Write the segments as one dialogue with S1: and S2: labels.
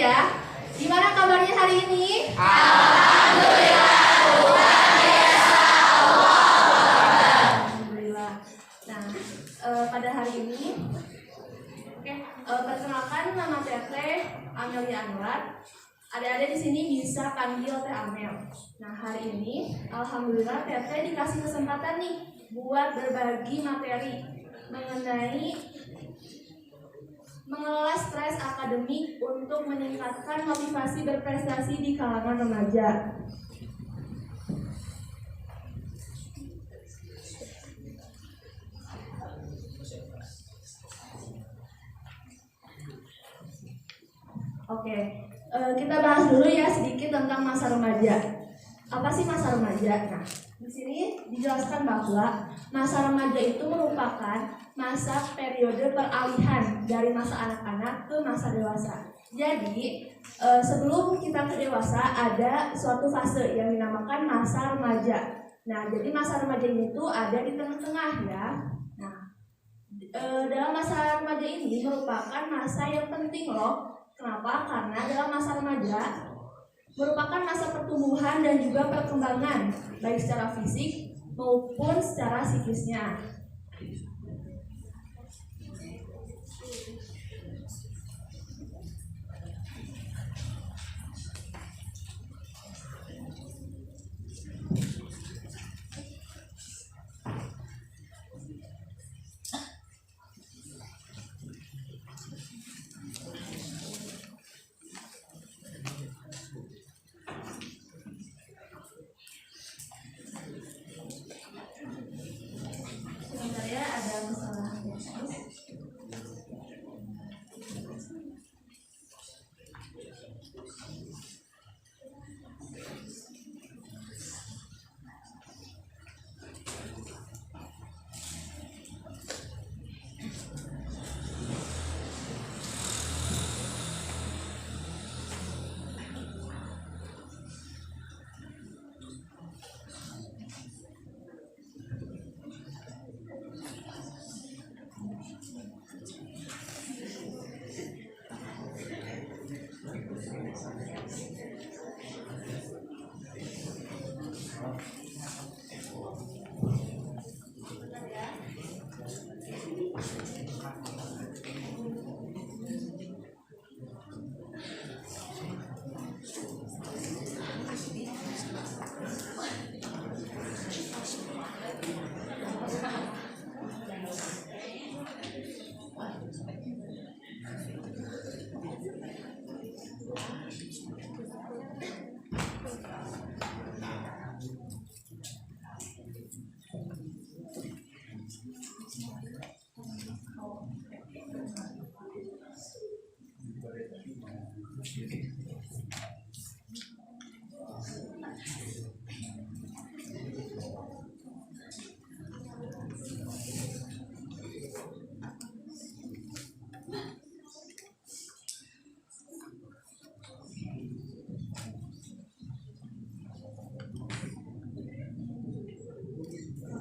S1: ya. Gimana kabarnya hari ini?
S2: Alhamdulillah, luar biasa.
S1: Alhamdulillah. Nah, pada hari ini, perkenalkan nama Teteh Amelia Anwar. Adik-adik di sini bisa panggil Teh Amel. Nah, hari ini alhamdulillah Teteh dikasih kesempatan nih buat berbagi materi mengenai mengelola stres akademik untuk meningkatkan motivasi berprestasi di kalangan remaja. Oke, kita bahas dulu ya sedikit tentang masa remaja. Apa sih masa remaja? Nah, di sini dijelaskan bahwa masa remaja itu merupakan masa periode peralihan dari masa anak-anak ke masa dewasa. Jadi, sebelum kita ke dewasa ada suatu fase yang dinamakan masa remaja. Nah, jadi masa remaja ini tuh ada di tengah-tengah ya. Nah, dalam masa remaja ini merupakan masa yang penting loh. Kenapa? Karena dalam masa remaja merupakan masa pertumbuhan dan juga perkembangan baik secara fisik maupun secara psikisnya.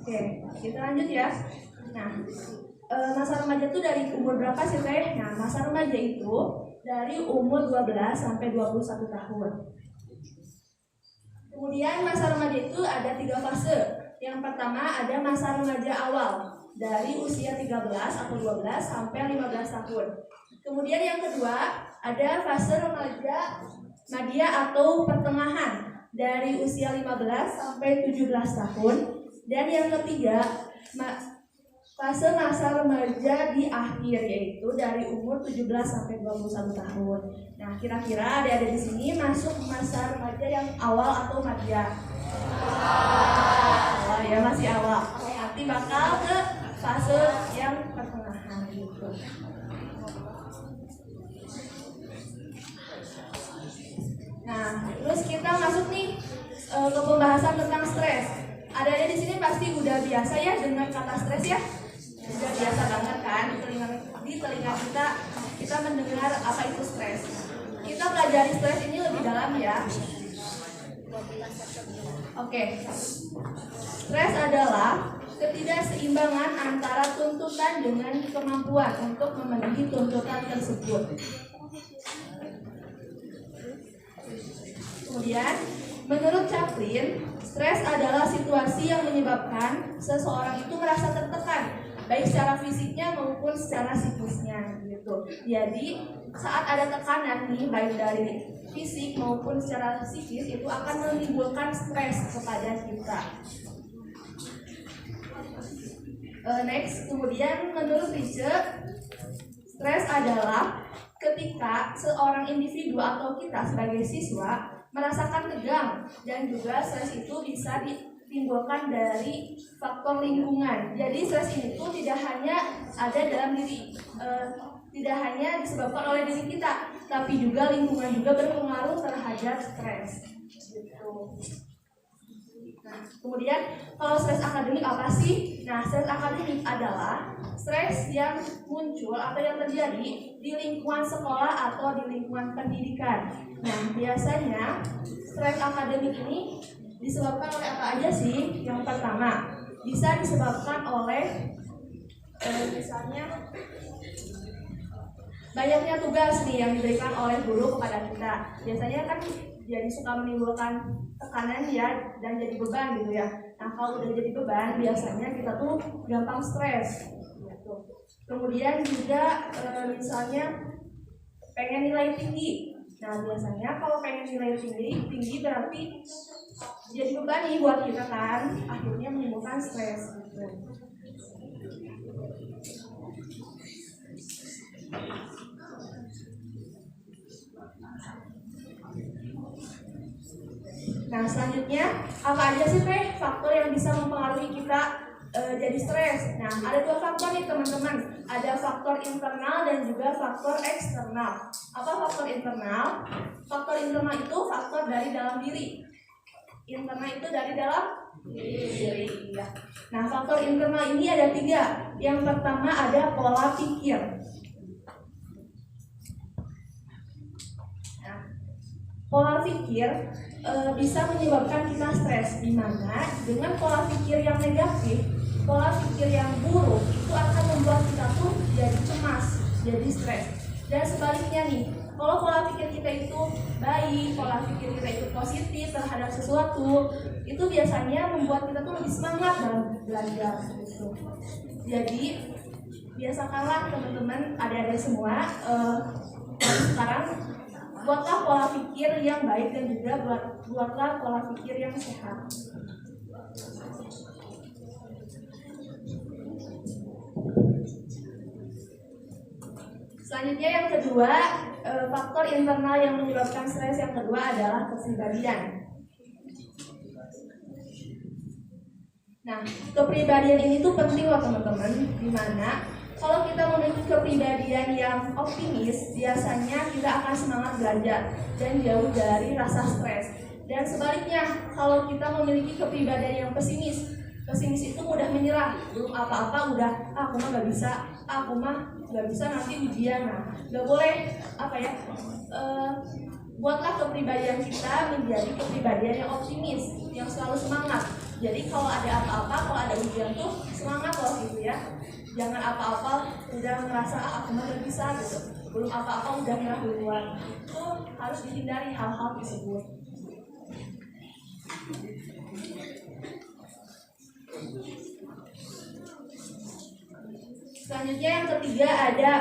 S1: Oke, kita lanjut ya. Nah, masa remaja itu dari umur berapa sih Teh? Nah, masa remaja itu dari umur 12 sampai 21 tahun. Kemudian masa remaja itu ada 3 fase. Yang pertama ada masa remaja awal dari usia 13 atau 12 sampai 15 tahun. Kemudian yang kedua ada fase remaja madya atau pertengahan dari usia 15 sampai 17 tahun. Dan yang ketiga, fase masa remaja di akhir yaitu dari umur 17 sampai 21 tahun. Nah, kira-kira adik-adik di sini masuk masa remaja yang awal atau madya? Oh ya, masih awal. Nanti bakal ke fase yang pertengahan gitu. Nah, terus kita masuk nih ke pembahasan tentang stres. Ada di sini pasti udah biasa ya dengar kata stres ya. Udah biasa banget kan di telinga kita mendengar apa itu stres. Kita pelajari stres ini lebih dalam ya. Oke. Stres adalah ketidakseimbangan antara tuntutan dengan kemampuan untuk memenuhi tuntutan tersebut. Kemudian, menurut Chaplin, stres adalah situasi yang menyebabkan seseorang itu merasa tertekan, baik secara fisiknya maupun secara psikisnya gitu. Jadi, saat ada tekanan nih, baik dari fisik maupun secara psikis, itu akan menimbulkan stres kepada kita. Next, kemudian menurut Richard, stres adalah ketika seorang individu atau kita sebagai siswa merasakan tegang, dan juga stres itu bisa ditimbulkan dari faktor lingkungan. Jadi stres ini tuh tidak hanya ada dalam diri, tidak hanya disebabkan oleh diri kita, tapi juga lingkungan juga berpengaruh terhadap stres. Gitu. Nah, kemudian kalau stres akademik apa sih? Nah, stres akademik adalah stres yang muncul atau yang terjadi di lingkungan sekolah atau di lingkungan pendidikan. Nah, biasanya stres akademik ini disebabkan oleh apa aja sih? Yang pertama, bisa disebabkan oleh misalnya banyaknya tugas nih yang diberikan oleh guru kepada kita. Biasanya kan jadi suka menimbulkan tekanan ya, dan jadi beban gitu ya. Nah, kalau udah jadi beban, biasanya kita tuh gampang stres gitu. Kemudian juga misalnya pengen nilai tinggi. Nah, biasanya kalau pengen nilai tinggi berarti jadi beban nih buat kita kan, akhirnya menimbulkan stres gitu. Nah, selanjutnya apa aja sih faktor yang bisa mempengaruhi kita jadi stres? Nah, ada dua faktor nih teman-teman. Ada faktor internal dan juga faktor eksternal. Apa faktor internal? Faktor internal itu faktor dari dalam diri. Internal itu dari dalam diri. Ya. Nah, faktor internal ini ada 3. Yang pertama ada pola pikir. Nah, pola pikir bisa menyebabkan kita stres, di mana dengan pola pikir yang negatif, pola pikir yang buruk itu akan membuat kita tuh jadi cemas, jadi stres. Dan sebaliknya nih, kalau pola pikir kita itu baik, pola pikir kita itu positif terhadap sesuatu, itu biasanya membuat kita tuh lebih semangat dalam belajar gitu. Jadi biasakanlah teman-teman, adik-adik semua, sekarang buatlah pola pikir yang baik dan juga buatlah pola pikir yang sehat. Selanjutnya yang kedua, faktor internal yang menyebabkan stres yang kedua adalah kepribadian. Nah, kepribadian ini tuh penting loh teman-teman, dimana kalau kita memiliki kepribadian yang optimis, biasanya kita akan semangat belajar dan jauh dari rasa stres. Dan sebaliknya, kalau kita memiliki kepribadian yang pesimis itu mudah menyerah, belum apa-apa udah aku mah nggak bisa nanti ujian. Nah, nggak boleh buatlah kepribadian kita menjadi kepribadian yang optimis, yang selalu semangat. Jadi kalau ada apa-apa, kalau ada ujian tuh semangat loh gitu ya. Jangan apa-apa udah ngerasa aku mah nggak bisa gitu, belum apa-apa udah nyerah duluan. Itu harus dihindari hal-hal tersebut. Selanjutnya yang ketiga ada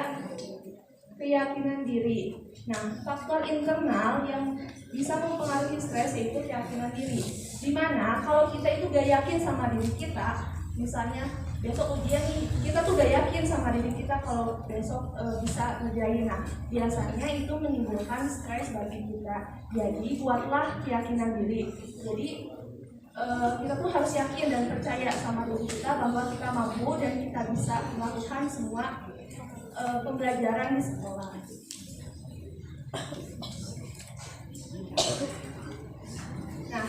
S1: keyakinan diri. Nah, faktor internal yang bisa mempengaruhi stres yaitu keyakinan diri. Dimana kalau kita itu gak yakin sama diri kita, misalnya besok ujian nih, kita tuh gak yakin sama diri kita kalau besok bisa ngerjain. Nah, biasanya itu menimbulkan stres bagi kita. Jadi buatlah keyakinan diri. Jadi kita tuh harus yakin dan percaya sama diri kita bahwa kita mampu dan kita bisa melakukan semua pembelajaran di sekolah. Nah,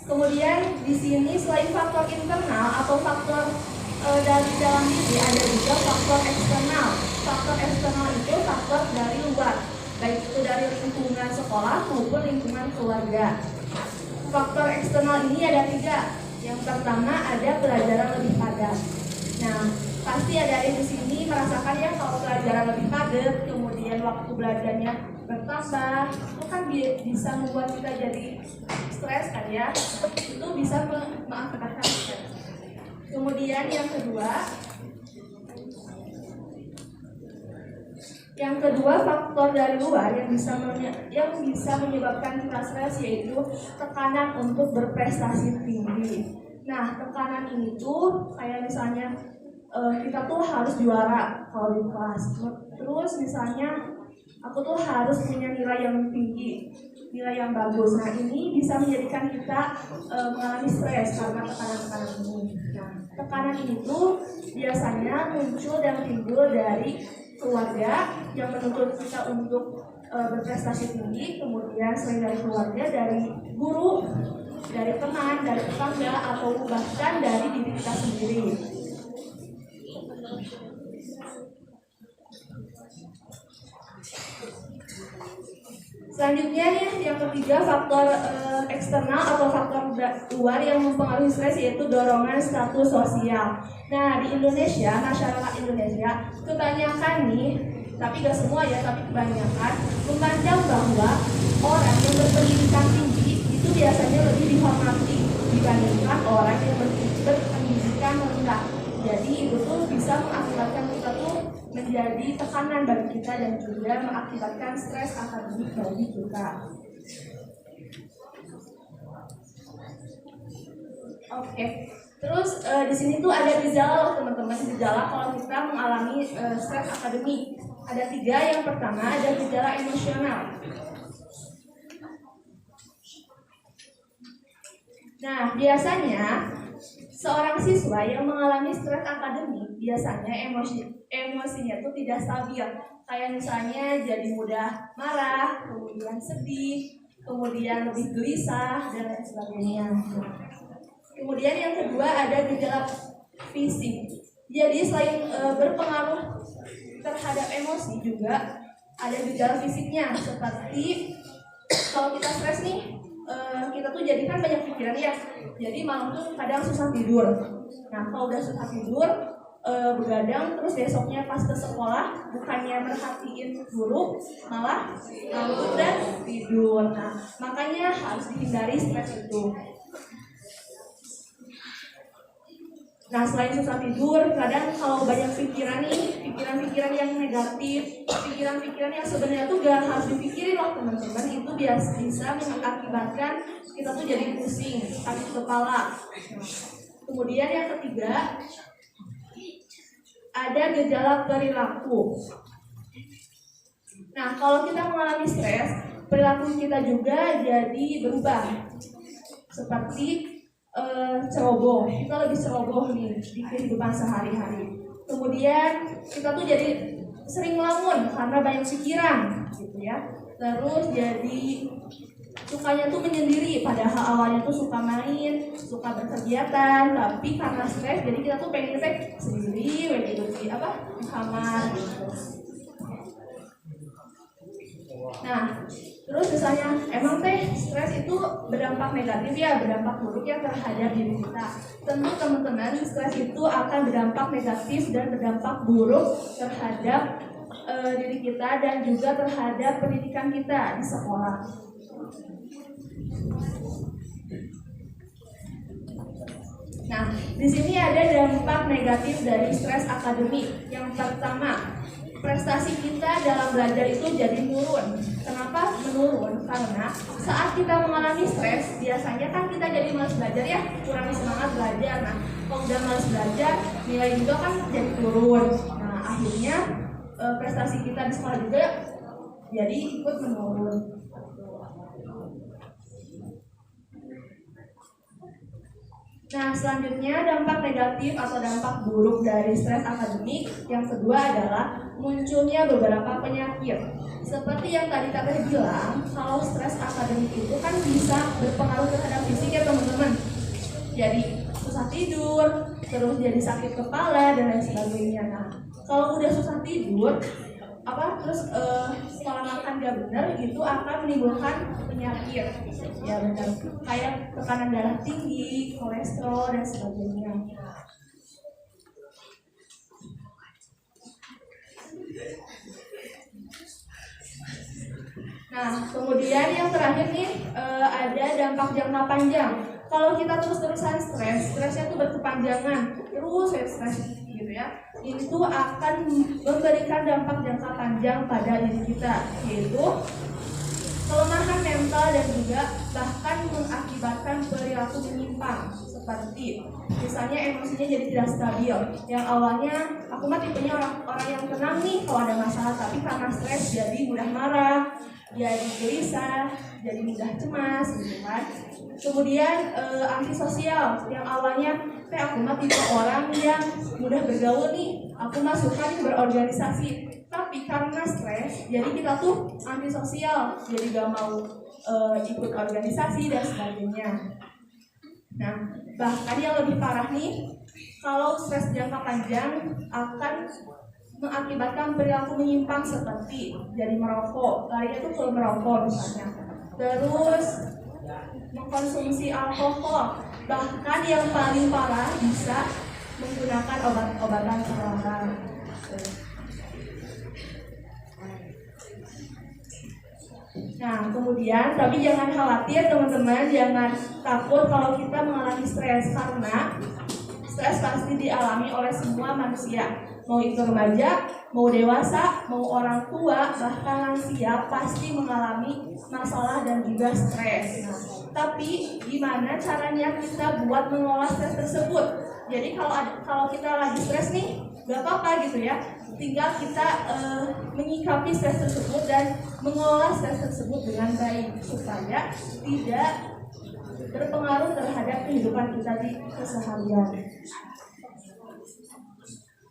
S1: kemudian di sini selain faktor internal atau faktor dari dalam diri, ada juga faktor eksternal. Faktor eksternal itu faktor dari luar, baik itu dari lingkungan sekolah maupun lingkungan keluarga. Faktor eksternal ini ada 3. Yang pertama ada pelajaran lebih padat. Nah, pasti ada di sini merasakan ya kalau pelajaran lebih padat, kemudian waktu belajarnya bertambah, itu kan bisa membuat kita jadi stres kan ya. Itu bisa mengakibatkan stres. Kemudian yang kedua faktor dari luar yang bisa menyebabkan kita stres, yaitu tekanan untuk berprestasi tinggi. Nah, tekanan ini tuh kayak misalnya kita tuh harus juara kalau di kelas. Terus misalnya aku tuh harus punya nilai yang tinggi, nilai yang bagus. Nah, ini bisa menjadikan kita mengalami stres karena tekanan-tekanan ini. Nah, tekanan ini tuh biasanya muncul dan timbul dari keluarga yang menuntut kita untuk berprestasi tinggi, kemudian selain dari keluarga, dari guru, dari teman, dari tetangga, atau bahkan dari diri kita sendiri. Selanjutnya nih, yang ketiga faktor eksternal atau faktor luar yang mempengaruhi stres, yaitu dorongan status sosial. Nah, di Indonesia, masyarakat Indonesia kebanyakan nih, tapi gak semua ya, tapi kebanyakan memandang bahwa orang yang berpendidikan tinggi itu biasanya lebih dihormati dibandingkan orang yang berpendidikan rendah. Jadi itu tuh bisa mengakibatkan kita tuh menjadi tekanan bagi kita dan juga mengakibatkan stres akademik bagi kita. Oke. Terus di sini tuh ada gejala teman-teman, gejala kalau kita mengalami stres akademik. Ada 3. Yang pertama ada gejala emosional. Nah, biasanya seorang siswa yang mengalami stres akademik biasanya emosinya tuh tidak stabil. Kayak misalnya jadi mudah marah, kemudian sedih, kemudian lebih gelisah dan lain sebagainya. Kemudian yang kedua ada gejala fisik. Jadi selain berpengaruh terhadap emosi juga ada gejala fisiknya, seperti kalau kita stres nih, kita tuh jadi kan banyak pikiran ya. Jadi malam tuh kadang susah tidur. Nah, kalau udah susah tidur, begadang, terus besoknya pas ke sekolah bukannya merhatiin guru, malah ngantuk dan tidur. Nah, makanya harus dihindari stres itu. Nah, selain susah tidur, kadang kalau banyak pikiran nih, pikiran-pikiran yang negatif, pikiran-pikiran yang sebenarnya tuh gak harus dipikirin loh teman-teman, itu bisa mengakibatkan kita tuh jadi pusing, sakit kepala. Kemudian yang ketiga, ada gejala perilaku. Nah, kalau kita mengalami stres, perilaku kita juga jadi berubah. Seperti ceroboh, kita lebih ceroboh nih di kehidupan sehari-hari. Kemudian kita tuh jadi sering ngelamun karena banyak pikiran gitu ya. Terus jadi sukanya tuh menyendiri, padahal awalnya tuh suka main, suka berkegiatan, tapi karena stres jadi kita tuh pengen sendiri gitu di kamar gitu. Nah, terus misalnya emang stres itu berdampak negatif ya, berdampak buruk ya terhadap diri kita. Tentu teman-teman, stres itu akan berdampak negatif dan berdampak buruk terhadap diri kita dan juga terhadap pendidikan kita di sekolah. Nah, di sini ada dampak negatif dari stres akademik. Yang pertama, prestasi kita dalam belajar itu jadi menurun. Kenapa menurun? Karena saat kita mengalami stres, biasanya kan kita jadi malas belajar ya, kurang semangat belajar. Nah, kalau udah malas belajar, nilai juga kan jadi turun. Nah, akhirnya prestasi kita di sekolah juga jadi ikut menurun. Nah, selanjutnya dampak negatif atau dampak buruk dari stres akademik yang kedua adalah munculnya beberapa penyakit. Seperti yang tadi Teteh bilang, kalau stres akademik itu kan bisa berpengaruh terhadap fisik ya teman-teman. Jadi susah tidur, terus jadi sakit kepala dan lain sebagainya. Nah, kalau udah susah tidur, terus pola makan gak benar, itu akan menimbulkan penyakit ya benar, kayak tekanan darah tinggi, kolesterol dan sebagainya. Nah, kemudian yang terakhir nih ada dampak jangka panjang. Kalau kita terus-terusan stresnya tuh berkepanjangan, terus stres gitu ya, itu akan memberikan dampak jangka panjang pada diri kita, yaitu kelemahan mental dan juga bahkan mengakibatkan perilaku menyimpang, seperti misalnya emosinya jadi tidak stabil. Yang awalnya aku mah tipenya orang yang tenang nih kalau ada masalah, tapi karena stres jadi mudah marah, jadi gelisah, jadi mudah cemas gitu kan. Kemudian antisosial, yang awalnya aku mah tipe orang yang mudah bergaul nih, aku mah suka nih berorganisasi, tapi karena stres jadi kita tuh antisosial, jadi gak mau ikut organisasi dan sebagainya. Nah, bahkan yang lebih parah nih, kalau stres jangka panjang akan mengakibatkan perilaku menyimpang, seperti jadi merokok, larinya tuh ke merokok misalnya, terus mengkonsumsi alkohol, bahkan yang paling parah bisa menggunakan obat-obatan terlarang. Nah, kemudian tapi jangan khawatir teman-teman, jangan takut kalau kita mengalami stres, karena stres pasti dialami oleh semua manusia. Mau itu remaja, mau dewasa, mau orang tua, bahkan lansia pasti mengalami masalah dan juga stres. Nah, tapi gimana caranya kita buat mengelola stres tersebut? Jadi kalau kita lagi stres nih, gak apa-apa gitu ya. Tinggal kita menyikapi stres tersebut dan mengelola stres tersebut dengan baik supaya tidak berpengaruh terhadap kehidupan kita di keseharian.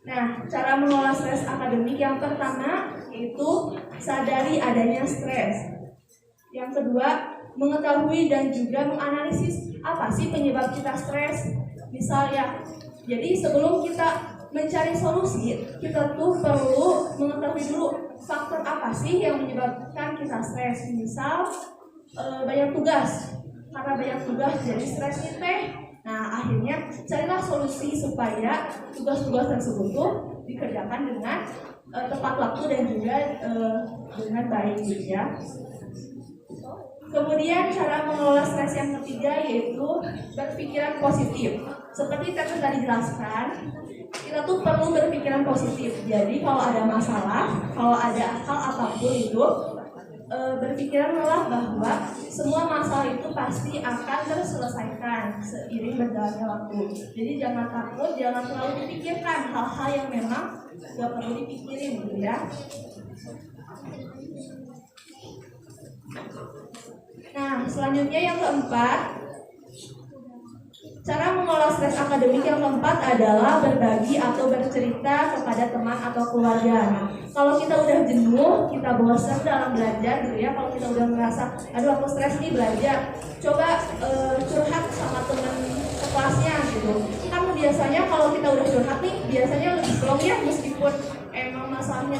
S1: Nah, cara mengelola stres akademik yang pertama itu sadari adanya stres. Yang kedua, mengetahui dan juga menganalisis apa sih penyebab kita stres. Misalnya, jadi sebelum kita mencari solusi, kita tuh perlu mengetahui dulu faktor apa sih yang menyebabkan kita stres. Misal banyak tugas, karena banyak tugas jadi stres nih teh. Nah, akhirnya carilah solusi supaya tugas-tugas tersebut tuh dikerjakan dengan tepat waktu dan juga dengan baik gitu ya. Kemudian cara mengelola stres yang ketiga yaitu berpikiran positif. Seperti tadi dijelaskan, kita tuh perlu berpikiran positif. Jadi kalau ada masalah, kalau ada hal apapun itu, berpikiranlah bahwa semua masalah itu pasti akan terselesaikan seiring berjalannya waktu. Jadi jangan takut, jangan terlalu dipikirkan hal-hal yang memang gak perlu dipikirin gitu ya. Nah, selanjutnya yang keempat, cara mengelola stres akademik yang keempat adalah berbagi atau bercerita kepada teman atau keluarga. Nah, kalau kita udah jenuh, kita bosan dalam belajar gitu ya, kalau kita udah merasa, aduh aku stres nih belajar, coba curhat sama teman sekelasnya gitu. Kan biasanya kalau kita udah curhat nih, biasanya lebih plong ya, meskipun emang masalahnya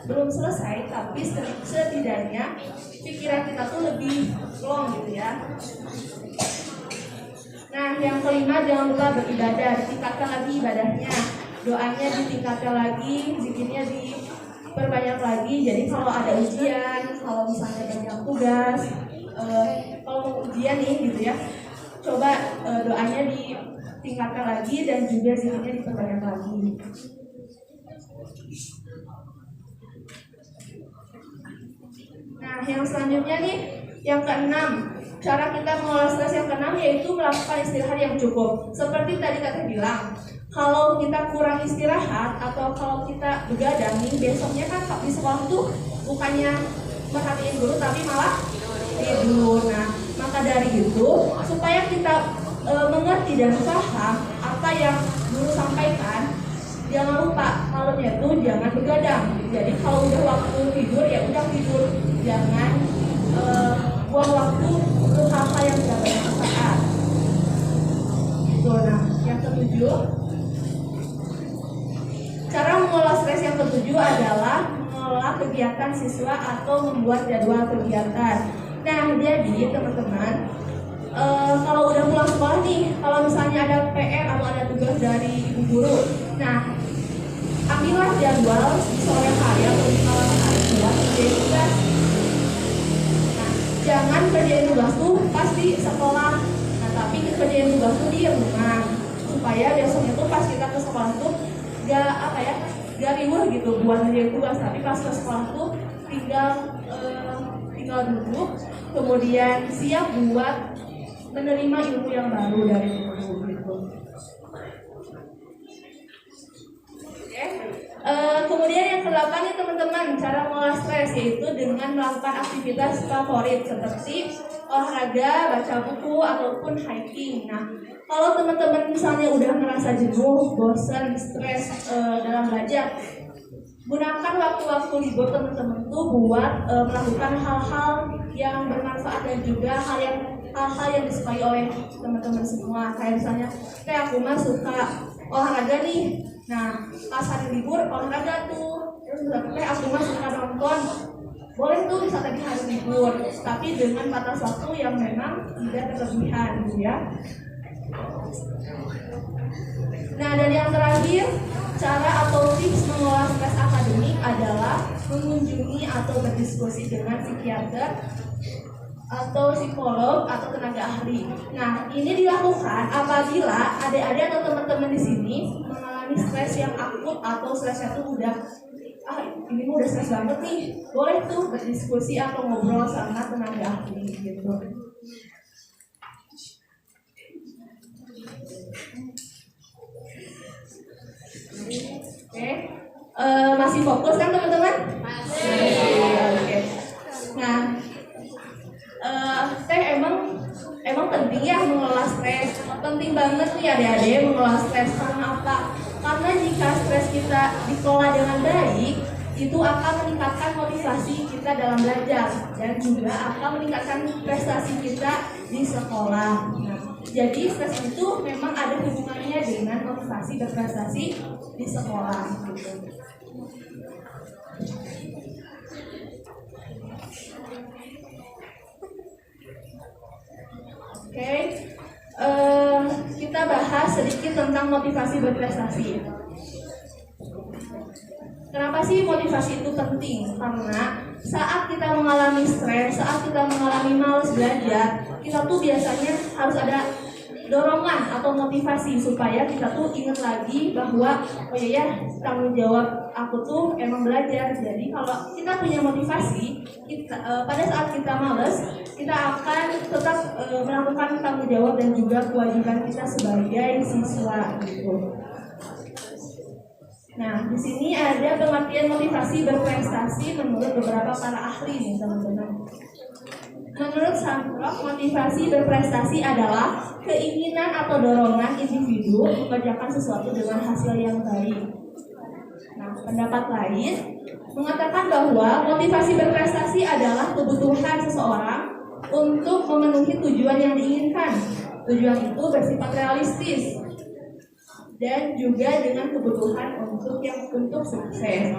S1: belum selesai, tapi setidaknya pikiran kita tuh lebih plong gitu ya. Nah, yang kelima, jangan lupa beribadah, ditingkatkan lagi ibadahnya, doanya ditingkatkan lagi, zikirnya diperbanyak lagi. Jadi kalau ada ujian, kalau misalnya banyak tugas, kalau mau ujian nih gitu ya, coba doanya ditingkatkan lagi dan juga zikirnya diperbanyak lagi. Nah, yang selanjutnya nih, yang keenam, cara kita mengelola stres yang keenam yaitu melakukan istirahat yang cukup. Seperti tadi Kak bilang, kalau kita kurang istirahat atau kalau kita begadang nih, besoknya kan di sekolah tuh bukannya merhatiin guru tapi malah tidur. Nah, maka dari itu supaya kita mengerti dan paham apa yang guru sampaikan, jangan lupa malamnya tuh jangan begadang. Jadi kalau udah waktu tidur ya udah tidur, jangan buang waktu untuk hal-hal yang tidak bermanfaat. Nah, yang ketujuh, cara mengelola stres yang ketujuh adalah mengelola kegiatan siswa atau membuat jadwal kegiatan. Nah, jadi teman-teman, kalau udah pulang sekolah nih, kalau misalnya ada PR atau ada tugas dari ibu guru, nah ambillah jadwal di sore hari atau di malam hari buat tugas. di sekolah. Nah, tapi kerjain tugas tuh di rumah supaya besoknya tuh pas kita ke sekolah tuh gak riuh gitu buat ngerjain tugas, tapi pas ke sekolah tuh tinggal duduk, kemudian siap buat menerima ilmu yang baru dari guru gitu. Kemudian yang ke-8 nih teman-teman, cara mengolah stres yaitu dengan melakukan aktivitas favorit seperti olahraga, baca buku, ataupun hiking. Nah, kalau teman-teman misalnya udah merasa jenuh, bosan, stres dalam belajar, gunakan waktu-waktu libur teman-teman tuh buat melakukan hal-hal yang bermanfaat dan juga hal-hal yang disukai oleh teman-teman semua. Kayak misalnya, aku mah suka olahraga nih. Nah, pas hari libur olahraga tuh. Terus aku mah suka nonton. Boleh tuh bisa tadi hari libur, tapi dengan batas waktu yang memang tidak berlebihan gitu ya. Nah, dan yang terakhir, cara atau tips mengolah stres akademik adalah mengunjungi atau berdiskusi dengan psikiater atau psikolog atau tenaga ahli. Nah, ini dilakukan apabila adik-adik atau teman-teman di sini mengalami stres yang akut atau stresnya tuh udah ini udah stres banget nih. Boleh tuh berdiskusi atau ngobrol sama tenaga ahli gitu. Oke. Masih fokus kan teman-teman? Masih. Oke. Nah, emang penting ya mengelola stres. Penting banget nih adik-adik mengelola stres. Karena apa? Karena jika stres kita dikelola dengan baik, itu akan meningkatkan motivasi kita dalam belajar dan juga akan meningkatkan prestasi kita di sekolah. Nah, jadi stres itu memang ada hubungannya dengan motivasi berprestasi di sekolah. Gitu. Oke, kita bahas sedikit tentang motivasi berprestasi. Kenapa sih motivasi itu penting? Karena saat kita mengalami stres, saat kita mengalami malas belajar, kita tuh biasanya harus ada dorongan atau motivasi supaya kita tuh ingat lagi bahwa oh iya ya, tanggung jawab aku tuh emang belajar. Jadi kalau kita punya motivasi, pada saat kita malas, kita akan tetap melakukan tanggung jawab dan juga kewajiban kita sebagai siswa gitu. Nah, di sini ada pengertian motivasi berprestasi menurut beberapa para ahli nih teman-teman. Menurut Sandrock, motivasi berprestasi adalah keinginan atau dorongan individu mengerjakan sesuatu dengan hasil yang baik. Nah, pendapat lain mengatakan bahwa motivasi berprestasi adalah kebutuhan seseorang untuk memenuhi tujuan yang diinginkan. Tujuan itu bersifat realistis dan juga dengan kebutuhan untuk sukses.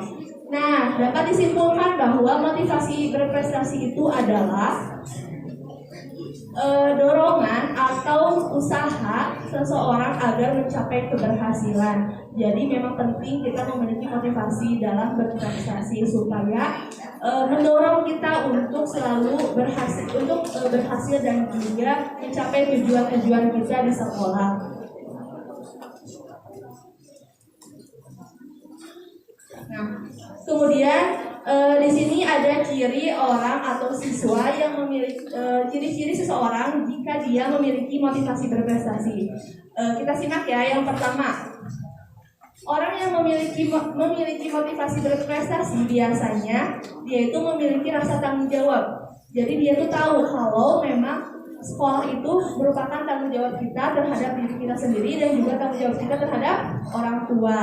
S1: Nah, dapat disimpulkan bahwa motivasi berprestasi itu adalah dorongan atau usaha seseorang agar mencapai keberhasilan. Jadi memang penting kita memiliki motivasi dalam berprestasi supaya mendorong kita untuk selalu berhasil dan juga mencapai tujuan-tujuan kita di sekolah. Nah, kemudian di sini ada ciri orang atau siswa yang memiliki ciri-ciri seseorang jika dia memiliki motivasi berprestasi. Kita simak ya. Yang pertama, orang yang memiliki motivasi berprestasi biasanya dia itu memiliki rasa tanggung jawab. Jadi dia tuh tahu kalau memang sekolah itu merupakan tanggung jawab kita terhadap diri kita sendiri dan juga tanggung jawab kita terhadap orang tua.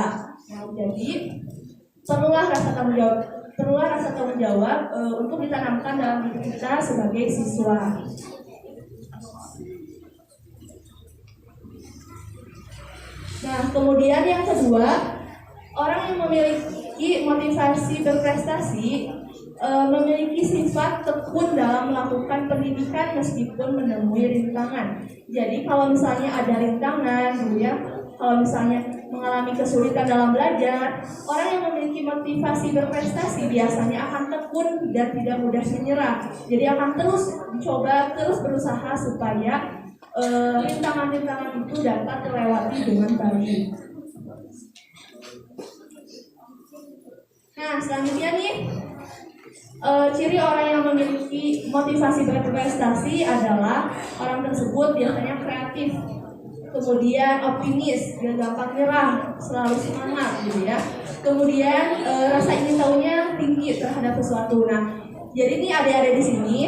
S1: Nah, jadi perlulah rasa tanggung jawab untuk ditanamkan dalam diri kita sebagai siswa. Nah, kemudian yang kedua, orang yang memiliki motivasi berprestasi memiliki sifat tekun dalam melakukan pendidikan meskipun menemui rintangan. Jadi kalau misalnya ada rintangan, ya, kalau misalnya mengalami kesulitan dalam belajar, orang yang memiliki motivasi berprestasi biasanya akan tekun dan tidak mudah menyerah. Jadi akan terus dicoba, terus berusaha supaya rintangan-rintangan itu dapat terlewati dengan baik. Nah, selanjutnya nih, ciri orang yang memiliki motivasi berprestasi adalah orang tersebut biasanya kreatif, kemudian optimis, gak gampang nyerah, selalu semangat gitu ya. Kemudian rasa ingin tahunya tinggi terhadap sesuatu. Nah, jadi nih adik-adik di sini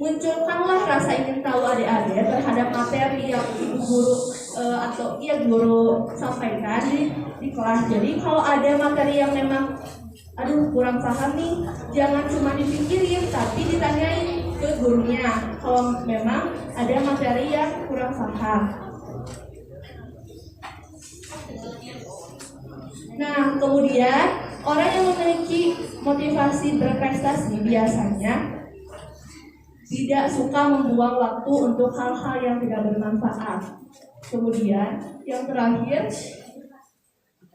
S1: munculkanlah rasa ingin tahu adik-adik terhadap materi yang ibu guru atau guru sampaikan di kelas. Jadi kalau ada materi yang memang kurang paham nih, jangan cuma dipikirin tapi ditanyain ke gurunya kalau memang ada materi yang kurang paham. Nah, kemudian orang yang memiliki motivasi berprestasi biasanya tidak suka membuang waktu untuk hal-hal yang tidak bermanfaat. Kemudian yang terakhir,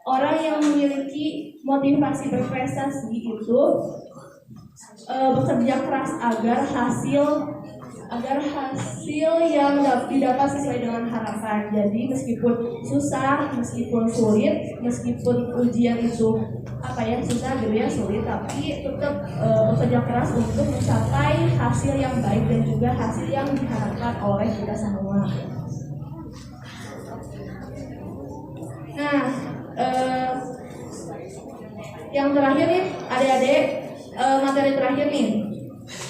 S1: orang yang memiliki motivasi berprestasi itu bekerja keras agar hasil yang didapat sesuai dengan harapan. Jadi meskipun susah, meskipun sulit, meskipun ujian itu susah gitu ya, sulit, tapi tetap bekerja keras untuk mencapai hasil yang baik dan juga hasil yang diharapkan oleh kita semua. Nah, yang terakhir nih adik-adik, materi terakhir nih,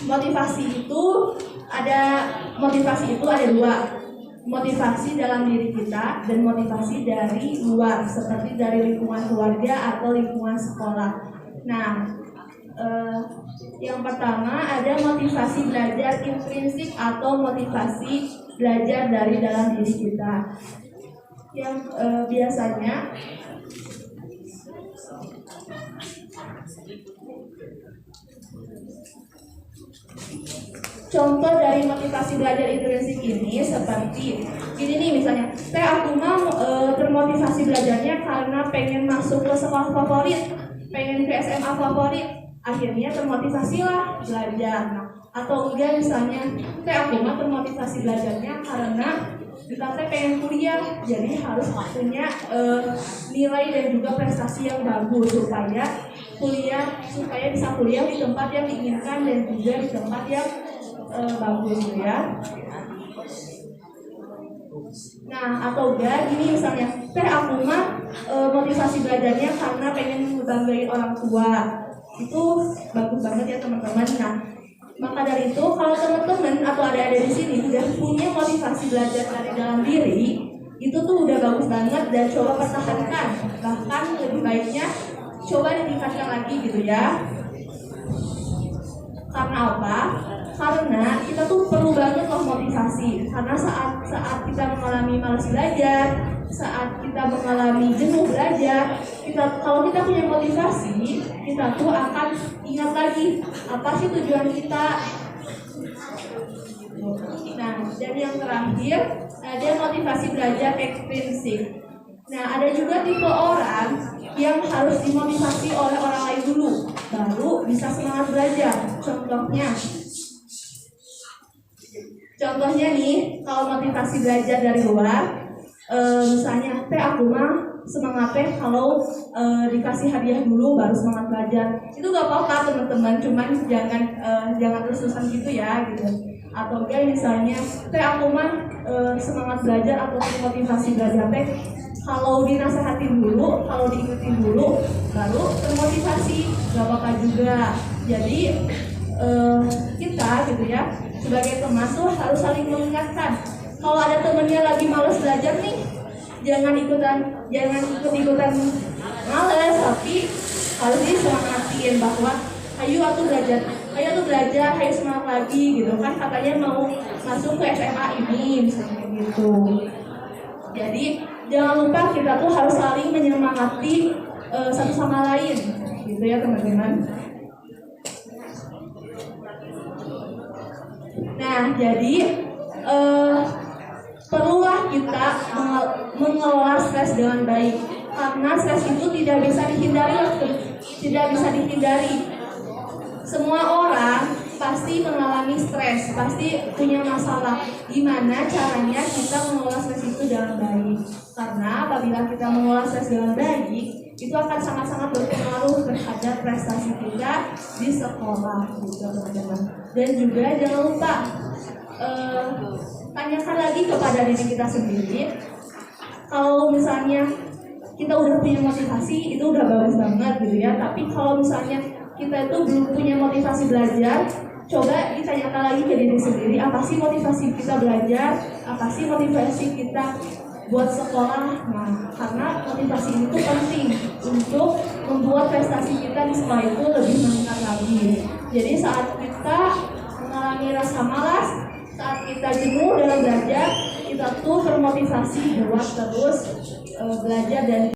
S1: motivasi itu ada dua, motivasi dalam diri kita dan motivasi dari luar, seperti dari lingkungan keluarga atau lingkungan sekolah. Nah, yang pertama ada motivasi belajar intrinsik atau motivasi belajar dari dalam diri kita, yang biasanya contoh dari motivasi belajar intrinsik ini seperti ini nih, misalnya aku mau termotivasi belajarnya karena pengen masuk ke sekolah favorit, pengen ke SMA favorit, akhirnya termotivasilah belajar. Atau enggak misalnya aku mau termotivasi belajarnya karena kita pengen kuliah, jadi harus punya nilai dan juga prestasi yang bagus supaya bisa kuliah di tempat yang diinginkan dan juga di tempat yang bagus ya. Nah, atau enggak gini misalnya, aku mah motivasi belajarnya karena pengen membanggain orang tua. Itu bagus banget ya teman-teman. Nah, maka dari itu kalau teman-teman atau adik-adik di sini udah punya motivasi belajar dari dalam diri, itu tuh udah bagus banget dan coba pertahankan. Bahkan lebih baiknya coba ditingkatkan lagi gitu ya. Karena apa? Karena kita tuh perlu banget loh motivasi. Karena saat kita mengalami malas belajar, saat kita mengalami jenuh belajar, kalau kita punya motivasi, kita tuh akan ingat lagi apa sih tujuan kita. Nah, dan yang terakhir ada motivasi belajar ekstrinsik. Nah, ada juga tipe orang yang harus dimotivasi oleh orang lain dulu, baru bisa semangat belajar. Contohnya nih, kalau motivasi belajar dari luar, misalnya aku mah semangatnya kalau dikasih hadiah dulu baru semangat belajar. Itu gak apa-apa teman-teman, cuman jangan terus-terusan gitu ya gitu. Atau enggak misalnya aku mah semangat belajar atau motivasi belajar kalau dinasehatin dulu, kalau diingetin dulu, baru termotivasi, gak apa-apa juga. Jadi kita gitu ya, sebagai teman tuh harus saling mengingatkan. Kalau ada temennya lagi malas belajar nih, jangan ikut-ikutan malas, tapi harus disemangatin bahwa ayo belajar, ayo semangat lagi gitu kan, katanya mau masuk ke SMA ini misalnya gitu. Jadi jangan lupa kita tuh harus saling menyemangati satu sama lain gitu ya teman-teman. Nah, jadi perlulah kita mengelola stres dengan baik. Karena stres itu tidak bisa dihindari. Semua orang pasti mengalami stres, pasti punya masalah. Gimana caranya kita mengelola stres itu dengan baik? Karena apabila kita mengelola stres dengan baik, itu akan sangat-sangat berpengaruh terhadap prestasi kita di sekolah, gitu teman-teman. Dan juga jangan lupa tanyakan lagi kepada diri kita sendiri. Kalau misalnya kita udah punya motivasi, itu udah bagus banget gitu ya. Tapi kalau misalnya kita itu belum punya motivasi belajar, coba ditanyakan lagi ke diri sendiri, apa sih motivasi kita belajar, apa sih motivasi kita buat sekolah. Nah, karena motivasi itu penting untuk membuat prestasi kita di sekolah itu lebih meningkat lagi. Jadi saat kita mengalami rasa malas, saat kita jenuh dalam belajar, kita tuh termotivasi buat terus belajar dan